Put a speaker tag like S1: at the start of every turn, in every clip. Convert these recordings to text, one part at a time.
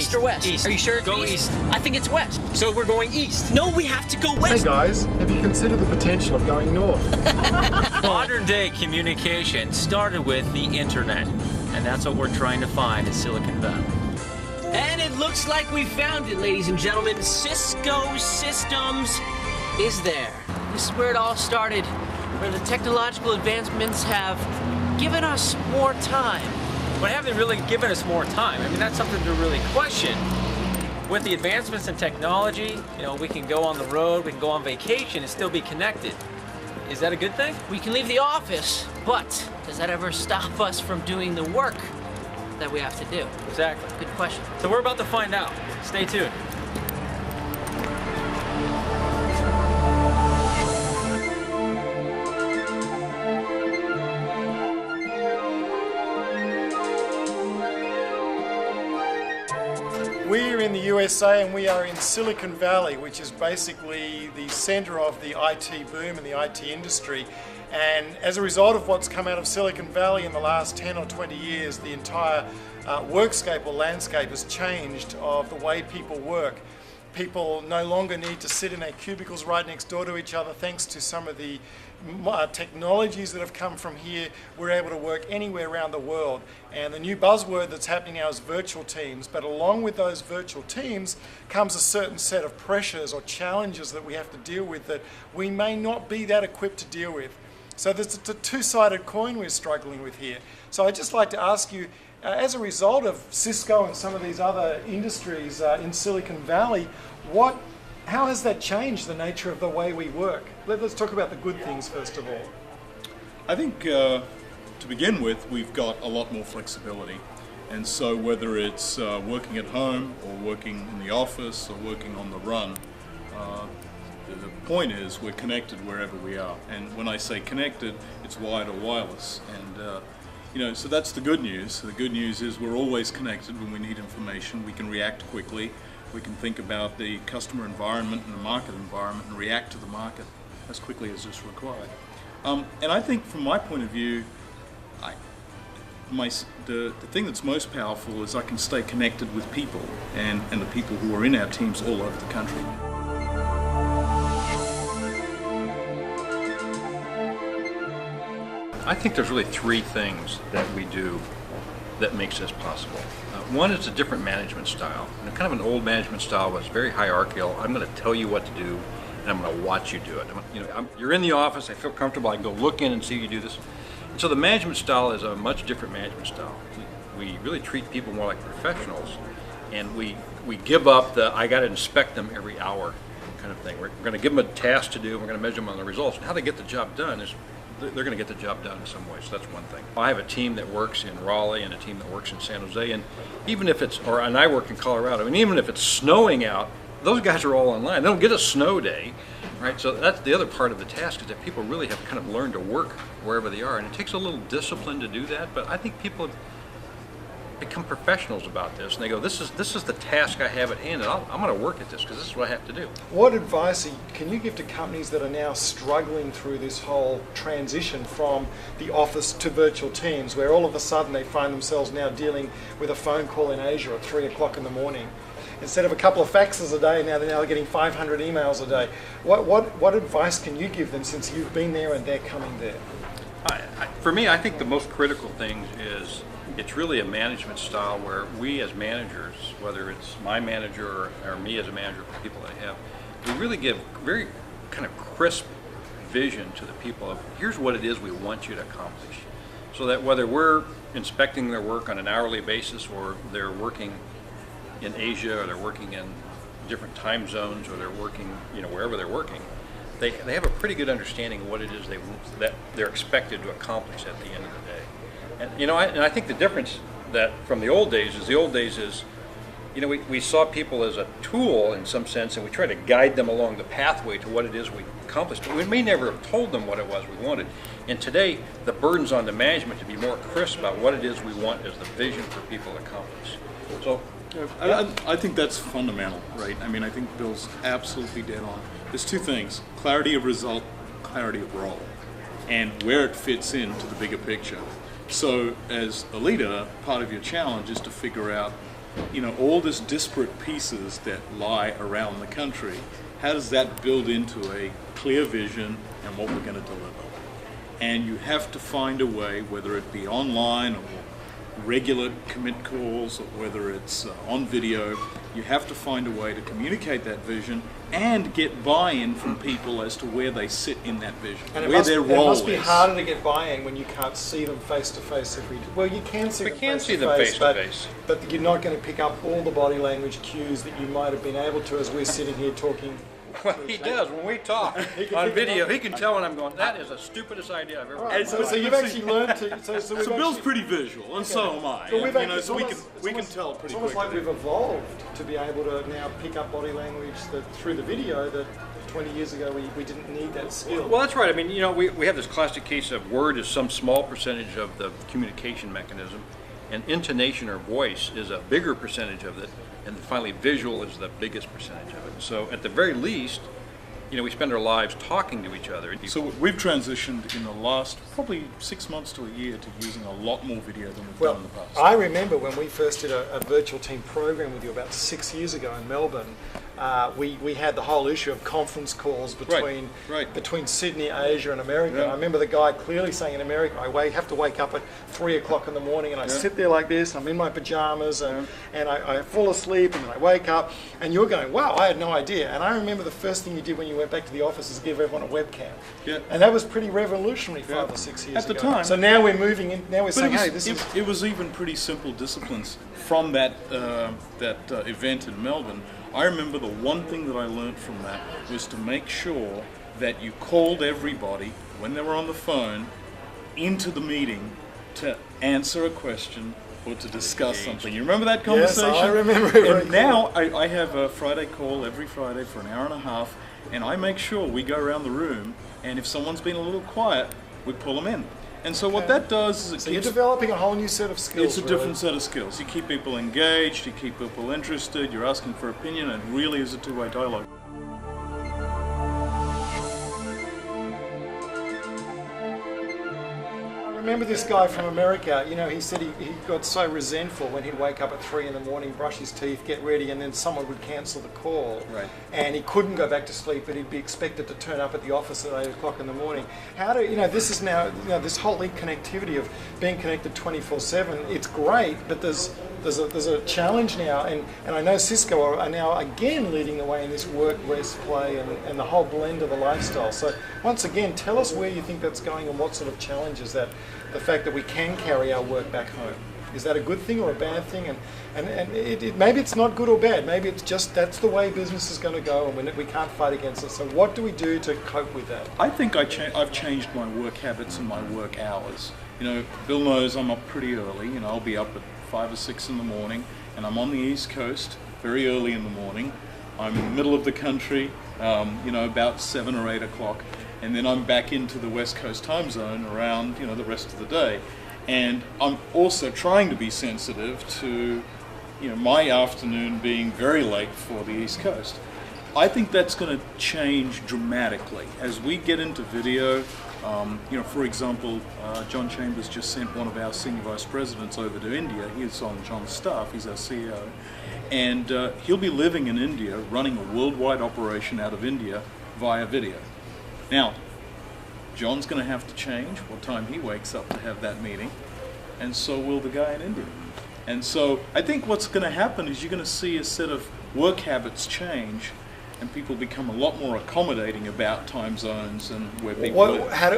S1: East or west?
S2: East.
S1: Are you sure it's
S2: Go east.
S1: I think it's west.
S2: So we're going east.
S1: No, we have to go
S3: Hey
S1: west.
S3: guys, have you considered the potential of going north?
S2: Modern day communication started with the internet, and that's what we're trying to find in Silicon Valley.
S1: And it looks like we found it, ladies and gentlemen. Cisco Systems is there. This is where it all started, where the technological advancements have given us more time.
S2: But haven't really given us more time. I mean, that's something to really question. With the advancements in technology, you know, we can go on the road, we can go on vacation and still be connected. Is that a good thing?
S1: We can leave the office, but does that ever stop us from doing the work that we have to do?
S2: Exactly.
S1: Good question.
S2: So we're about to find out. Stay tuned.
S3: We're in the USA and we are in Silicon Valley, which is basically the center of the IT boom and the IT industry. And as a result of what's come out of Silicon Valley in the last 10 or 20 years, the entire workscape or landscape has changed of the way people work. People no longer need to sit in their cubicles right next door to each other. Thanks to some of the technologies that have come from here, we're able to work anywhere around the world. And the new buzzword that's happening now is virtual teams. But along with those virtual teams comes a certain set of pressures or challenges that we have to deal with that we may not be that equipped to deal with. So there's a two-sided coin we're struggling with here. So I'd just like to ask you, as a result of Cisco and some of these other industries in Silicon Valley, how has that changed the nature of the way we work? Let's talk about the good things first of all.
S4: I think to begin with, we've got a lot more flexibility. And so whether it's working at home or working in the office or working on the run, the point is we're connected wherever we are. And when I say connected, it's wired or wireless. And so that's the good news. The good news is we're always connected when we need information. We can react quickly. We can think about the customer environment and the market environment and react to the market as quickly as is required. And I think from my point of view, the thing that's most powerful is I can stay connected with people and the people who are in our teams all over the country.
S5: I think there's really three things that we do that makes this possible. One is a different management style. And kind of an old management style was very hierarchical. I'm going to tell you what to do, and I'm going to watch you do it. You're in the office, I feel comfortable, I can go look in and see you do this. And so the management style is a much different management style. We really treat people more like professionals, and we give up the I got to inspect them every hour kind of thing. We're going to give them a task to do, and we're going to measure them on the results. And how they get the job done is they're going to get the job done in some way, so that's one thing. I have a team that works in Raleigh and a team that works in San Jose, and even if and I work in Colorado, and even if it's snowing out, those guys are all online. They don't get a snow day, right? So that's the other part of the task, is that people really have kind of learned to work wherever they are, and it takes a little discipline to do that, but I think people have become professionals about this, and they go, this is the task I have at hand, and I'm going to work at this because this is what I have to do.
S3: What advice can you give to companies that are now struggling through this whole transition from the office to virtual teams, where all of a sudden they find themselves now dealing with a phone call in Asia at 3 o'clock in the morning? Instead of a couple of faxes a day, now they're getting 500 emails a day. What advice can you give them, since you've been there and they're coming there?
S5: For me, I think the most critical thing is it's really a management style where we as managers, whether it's my manager or me as a manager for people that I have, we really give very kind of crisp vision to the people of here's what it is we want you to accomplish. So that whether we're inspecting their work on an hourly basis, or they're working in Asia, or they're working in different time zones, or they're working wherever they're working, they have a pretty good understanding of what it is that they're expected to accomplish at the end of the day. And I think the difference that from the old days is we saw people as a tool in some sense, and we try to guide them along the pathway to what it is we accomplished, but we may never have told them what it was we wanted. And today the burden's on the management to be more crisp about what it is we want as the vision for people to accomplish. So
S4: I think that's fundamental, right? I mean, I think Bill's absolutely dead on. There's two things: clarity of result, clarity of role, and where it fits into the bigger picture. So as a leader, part of your challenge is to figure out you know, all this disparate pieces that lie around the country, how does that build into a clear vision and what we're going to deliver? And you have to find a way, whether it be online or regular commit calls, or whether it's on video, you have to find a way to communicate that vision and get buy-in from people as to where they sit in that vision,
S3: and
S4: where their role is.
S3: It must be harder to get buy-in when you can't see them face to face every day. Well, you can see them face to face, but you're not going to pick up all the body language cues that you might have been able to as we're sitting here talking.
S5: Well, he does. When we talk on video, he can tell when I'm going, that is the stupidest idea I've ever heard.
S3: So you've actually learned to... So
S4: Bill's pretty visual, and so am I. So we can tell pretty quickly.
S3: It's almost like we've evolved to be able to now pick up body language through the video that 20 years ago we didn't need that skill.
S5: Well, that's right. I mean, you know, we have this classic case of word is some small percentage of the communication mechanism, and intonation or voice is a bigger percentage of it, and finally visual is the biggest percentage of it. So at the very least, you know, we spend our lives talking to each other.
S4: So we've transitioned in the last probably 6 months to a year to using a lot more video than we've done in the past.
S3: I remember when we first did a virtual team program with you about 6 years ago in Melbourne, we had the whole issue of conference calls between Sydney, Asia and America.
S4: Yeah.
S3: I remember the guy clearly saying in America, I have to wake up at 3 o'clock in the morning and I sit there like this, I'm in my pajamas and I fall asleep and then I wake up, and you're going, wow, I had no idea. And I remember the first thing you did when you went back to the office is give everyone a webcam.
S4: Yeah.
S3: And that was pretty revolutionary 5 or 6 years ago.
S4: At the time.
S3: So now we're moving in, now we're saying, hey,
S4: it was even pretty simple disciplines from that event in Melbourne. I remember the one thing that I learned from that was to make sure that you called everybody when they were on the phone into the meeting to answer a question or to discuss something. You remember that conversation?
S3: Yes, I remember it.
S4: And now I have a Friday call every Friday for an hour and a half, and I make sure we go around the room, and if someone's been a little quiet, we pull them in. And so what that does is
S3: you're developing a whole new set of skills.
S4: It's a different set of skills. You keep people engaged, you keep people interested, you're asking for opinion, and it really is a two-way dialogue.
S3: I remember this guy from America, you know, he said he got so resentful when he'd wake up at 3 in the morning, brush his teeth, get ready, and then someone would cancel the call.
S4: Right.
S3: And he couldn't go back to sleep, but he'd be expected to turn up at the office at 8 o'clock in the morning. This is now, this whole connectivity of being connected 24/7, it's great, but there's a challenge now, and I know Cisco are now again leading the way in this work, rest, play, and the whole blend of the lifestyle. So once again, tell us where you think that's going and what sort of challenges that the fact that we can carry our work back home. Is that a good thing or a bad thing? And maybe it's not good or bad. Maybe it's just that's the way business is going to go, and we can't fight against it. So what do we do to cope with that?
S4: I think I've changed my work habits and my work hours. You know, Bill knows I'm up pretty early. You know, I'll be up at 5 or 6 in the morning, and I'm on the East Coast very early in the morning. I'm in the middle of the country, about 7 or 8 o'clock, and then I'm back into the West Coast time zone around, the rest of the day. And I'm also trying to be sensitive to, my afternoon being very late for the East Coast. I think that's going to change dramatically as we get into video. For example, John Chambers just sent one of our senior vice presidents over to India. He's on John's staff, he's our CEO, and he'll be living in India, running a worldwide operation out of India via video. Now, John's going to have to change what time he wakes up to have that meeting, and so will the guy in India. And so I think what's going to happen is you're going to see a set of work habits change, and people become a lot more accommodating about time zones and where people live.
S3: How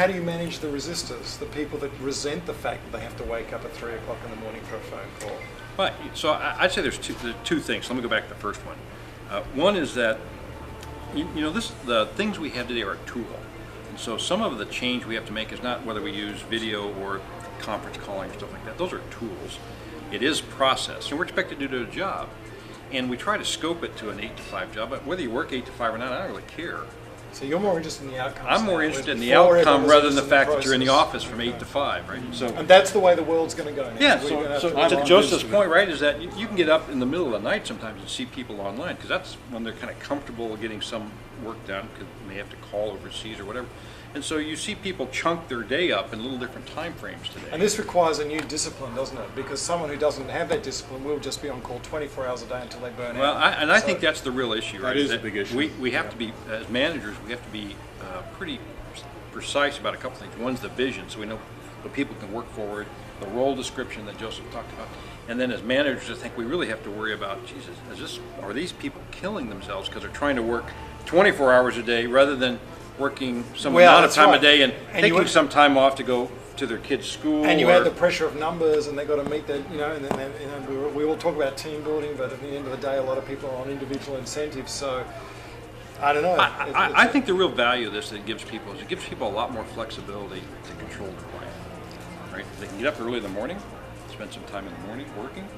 S3: do you manage the resistors, the people that resent the fact that they have to wake up at 3 o'clock in the morning for a phone call?
S5: Right. So I'd say there's two things. Let me go back to the first one. One is that the things we have today are a tool, and so some of the change we have to make is not whether we use video or conference calling or stuff like that. Those are tools. It is process, and we're expected to do a job. And we try to scope it to an 8 to 5 job, but whether you work 8 to 5 or not, I don't really care.
S3: So you're more interested in the outcome.
S5: I'm more interested in the outcome rather than the fact that you're in the office from 8 to 5, right?
S3: So, and that's the way the world's going to go now.
S5: Yeah, so to Joseph's point, right, is that you can get up in the middle of the night sometimes and see people online, because that's when they're kind of comfortable getting some work done, because they may have to call overseas or whatever. And so you see people chunk their day up in little different time frames today.
S3: And this requires a new discipline, doesn't it? Because someone who doesn't have that discipline will just be on call 24 hours a day until they burn
S5: Well,
S3: out.
S5: I think that's the real issue, right?
S4: That is a big issue.
S5: We have to be, as managers, we have to be pretty precise about a couple things. One's the vision, so we know what people can work forward, the role description that Joseph talked about. And then as managers, I think we really have to worry about, Jesus, are these people killing themselves because they're trying to work 24 hours a day rather than working some amount of time a day and taking some time off to go to their kids' school.
S3: And you add the pressure of numbers, and they've got to meet that, you know, and then we all talk about team building, but at the end of the day, a lot of people are on individual incentives, so I don't know.
S5: I think the real value of this that it gives people is it gives people a lot more flexibility to control their life, right? They can get up early in the morning, spend some time in the morning working.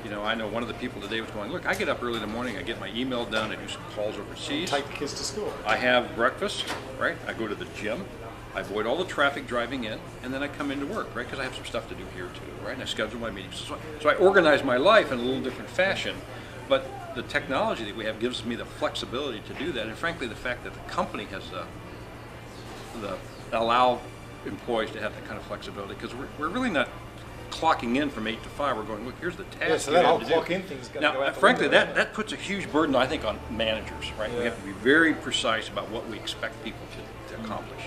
S5: You know, I know one of the people today was going, look, I get up early in the morning, I get my email done, I do some calls overseas.
S3: Take the kids to school.
S5: I have breakfast, right? I go to the gym, I avoid all the traffic driving in, and then I come into work, right? Because I have some stuff to do here too, right? And I schedule my meetings. So I organize my life in a little different fashion, but the technology that we have gives me the flexibility to do that, and frankly, the fact that the company has the allow employees to have that kind of flexibility, because we're really not clocking in from 8 to 5. We're going, look, here's the task.
S3: Yeah, so that whole clock in thing is going to go out the
S5: frankly,
S3: window.
S5: that puts a huge burden, I think, on managers, right?
S3: Yeah.
S5: We have to be very precise about what we expect people to accomplish.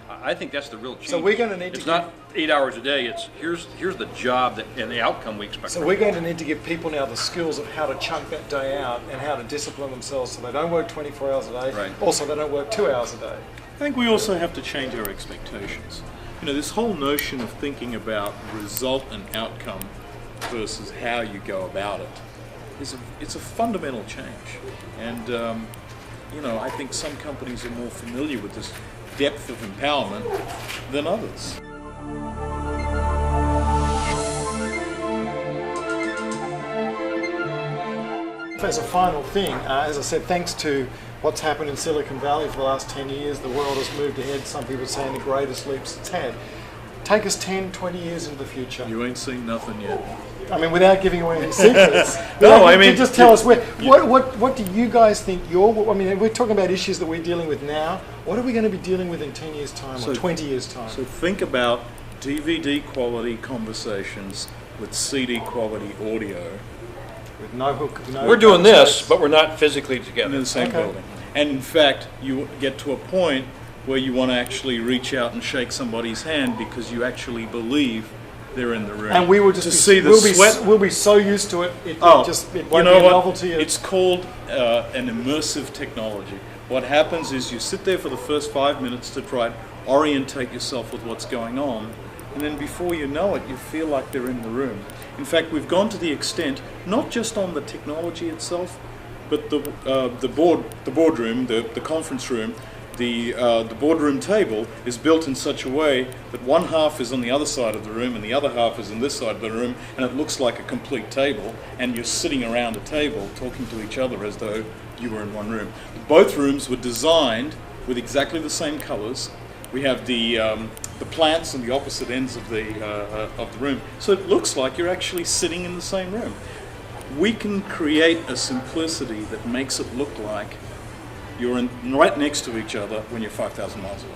S5: I think that's the real change.
S3: So we're going to need
S5: it's
S3: to
S5: not 8 hours a day. It's here's the job and the outcome we expect.
S3: So we're going to need to give people now the skills of how to chunk that day out and how to discipline themselves so they don't work 24 hours a day.
S5: Right.
S3: Also, they don't work 2 hours a day.
S4: I think we also have to change our expectations. You know, this whole notion of thinking about result and outcome versus how you go about it it's a fundamental change. And you know, I think some companies are more familiar with this depth of empowerment than others.
S3: As a final thing, as I said, thanks to what's happened in Silicon Valley for the last 10 years, the world has moved ahead, some people are saying the greatest leaps it's had. Take us 10, 20 years into the future.
S4: You ain't seen nothing yet.
S3: I mean, without giving away any secrets.
S4: No, I mean,
S3: just tell us what do you guys think I mean, we're talking about issues that we're dealing with now. What are we going to be dealing with in 10 years' time or 20 years' time?
S4: So think about DVD quality conversations with CD quality audio.
S3: With no hook, no
S5: We're doing this,
S3: context.
S5: but we're not physically
S4: In
S5: together.
S4: the same
S3: Okay.
S4: building. And in fact, you get to a point where you want to actually reach out and shake somebody's hand because you actually believe they're in the room.
S3: And we will just
S4: see the sweat.
S3: we'll be so used to it, it won't
S4: You
S3: be
S4: know
S3: a
S4: what?
S3: novelty.
S4: It's called an immersive technology. What happens is you sit there for the first 5 minutes to try and orientate yourself with what's going on, and then before you know it, you feel like they're in the room. In fact, we've gone to the extent, not just on the technology itself, but the boardroom, the conference room, the boardroom table is built in such a way that one half is on the other side of the room and the other half is on this side of the room, and it looks like a complete table, and you're sitting around a table talking to each other as though you were in one room. Both rooms were designed with exactly the same colors. We have the plants on the opposite ends of the room, so it looks like you're actually sitting in the same room. We can create a simplicity that makes it look like you're right next to each other when you're 5,000 miles away.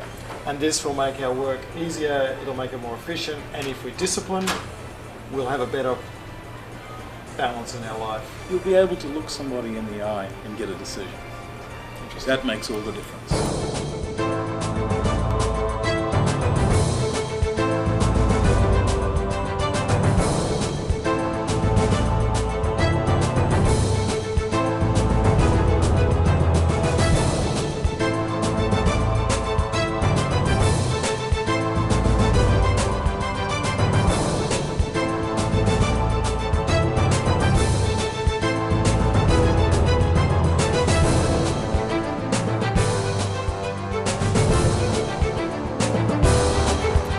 S3: And this will make our work easier, it'll make it more efficient, and if we're disciplined, we'll have a better balance in our life.
S4: You'll be able to look somebody in the eye and get a decision. That makes all the difference.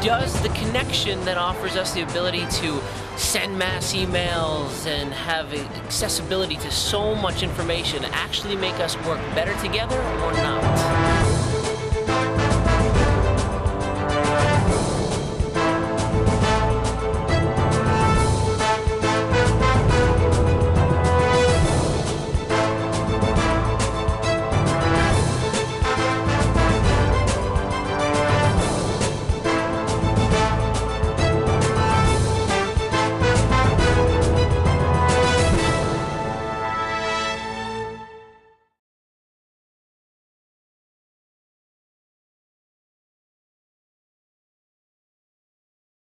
S1: Does the connection that offers us the ability to send mass emails and have accessibility to so much information actually make us work better together or not?